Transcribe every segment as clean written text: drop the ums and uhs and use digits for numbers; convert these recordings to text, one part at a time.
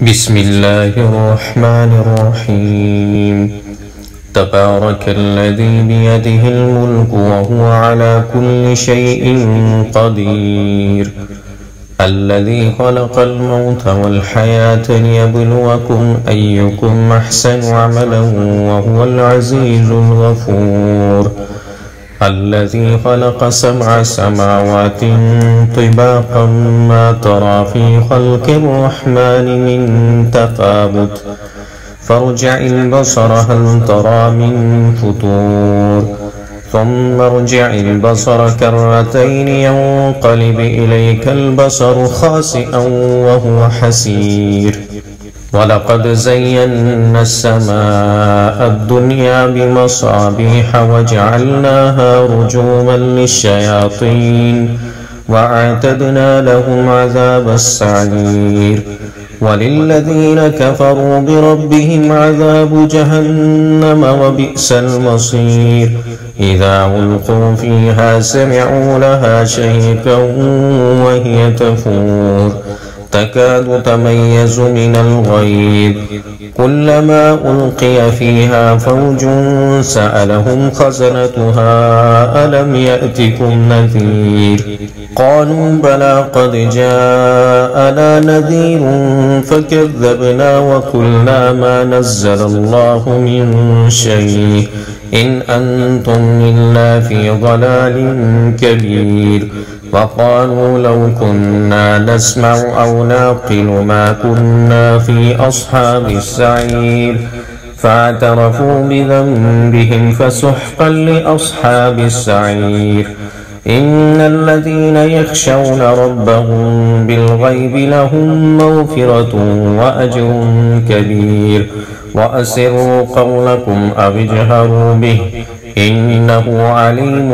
بسم الله الرحمن الرحيم. تبارك الذي بيده الملك وهو على كل شيء قدير، الذي خلق الموت والحياة ليبلوكم أيكم أحسن عملا وهو العزيز الغفور، الذي خلق 7 سماوات طباقا ما ترى في خلق الرحمن من تفاوت، فارجع البصر هل ترى من فطور، ثم ارجع البصر كرتين ينقلب إليك البصر خاسئا وهو حسير. ولقد زينا السماء الدنيا بمصابيح وجعلناها رجوما للشياطين وأعتدنا لهم عذاب السعير. وللذين كفروا بربهم عذاب جهنم وبئس المصير. إذا ألقوا فيها سمعوا لها شهيقا وهي تفور تكاد تميز من الغيظ، كلما ألقي فيها فوج سألهم خزنتها ألم يأتكم نذير، قالوا بلى قد جاءنا نذير فكذبنا وقلنا ما نزل الله من شيء إن أنتم إلا في ضلال كبير. وقالوا لو كنا نسمع أو نعقل ما كنا في أصحاب السعير، فاعترفوا بذنبهم فسحقا لأصحاب السعير. إن الذين يخشون ربهم بالغيب لهم مغفرة وأجر كبير. وأسروا قولكم أو اجهروا به إنه عليم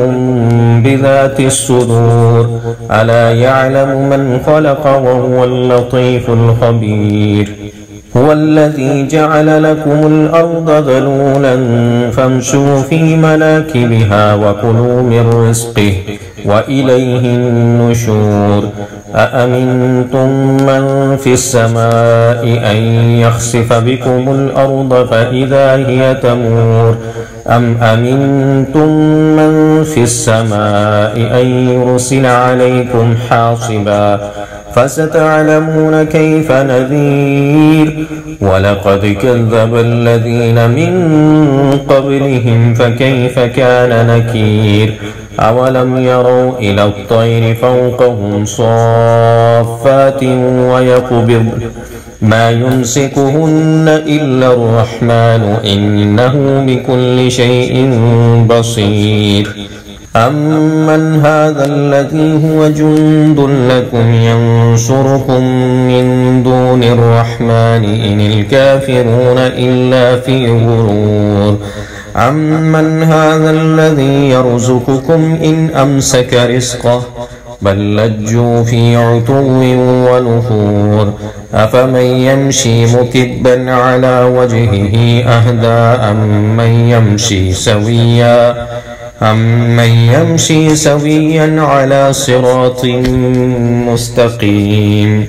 بذات الصدور. ألا يعلم من خلق وهو اللطيف الخبير. هو الذي جعل لكم الأرض ذلولا فامشوا في مناكبها وكلوا من رزقه وإليه النشور. أأمنتم من في السماء أن يخسف بكم الأرض فإذا هي تمور، أم أمنتم من في السماء أن يرسل عليكم حاصبا، فستعلمون كيف نذير. ولقد كذب الذين من قبلهم فكيف كان نكير. أولم يروا إلى الطير فوقهم صافات ويقبض ما يمسكهن إلا الرحمن إنه بكل شيء بصير. أمن هذا الذي هو جند لكم ينصركم من دون الرحمن إن الكافرون إلا في غرور. أمن هذا الذي يرزقكم إن أمسك رزقه بل لجوا في عتو ونفور. أفمن يمشي مكبا على وجهه أهدى أمن يمشي سويا على صراط مستقيم.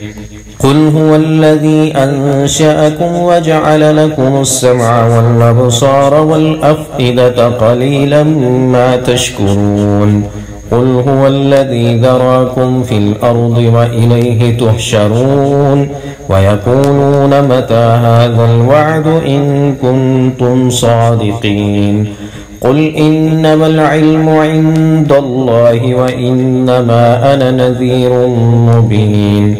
قل هو الذي أنشأكم وجعل لكم السمع والأبصار والأفئدة قليلا ما تشكرون. قل هو الذي ذراكم في الأرض وإليه تحشرون. ويقولون متى هذا الوعد إن كنتم صادقين. قل إنما العلم عند الله وإنما أنا نذير مبين.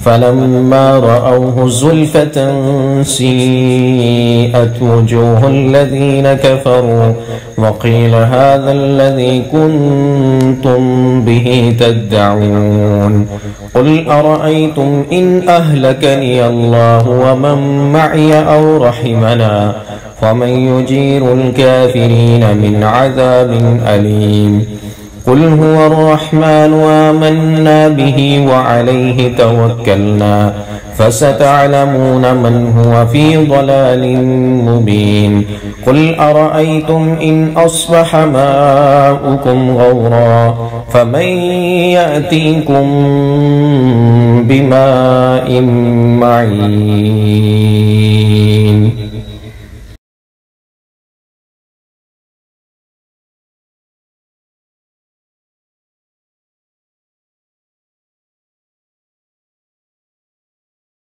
فلما رأوه زلفة سيئت وجوه الذين كفروا وقيل هذا الذي كنتم به تدعون. قل أرأيتم إن أهلكني الله ومن معي أو رحمنا فمن يجير الكافرين من عذاب أليم. قل هو الرحمن آمنا به وعليه توكلنا فستعلمون من هو في ضلال مبين قل أرأيتم إن أصبح ماؤكم غورا فمن يأتيكم بماء معين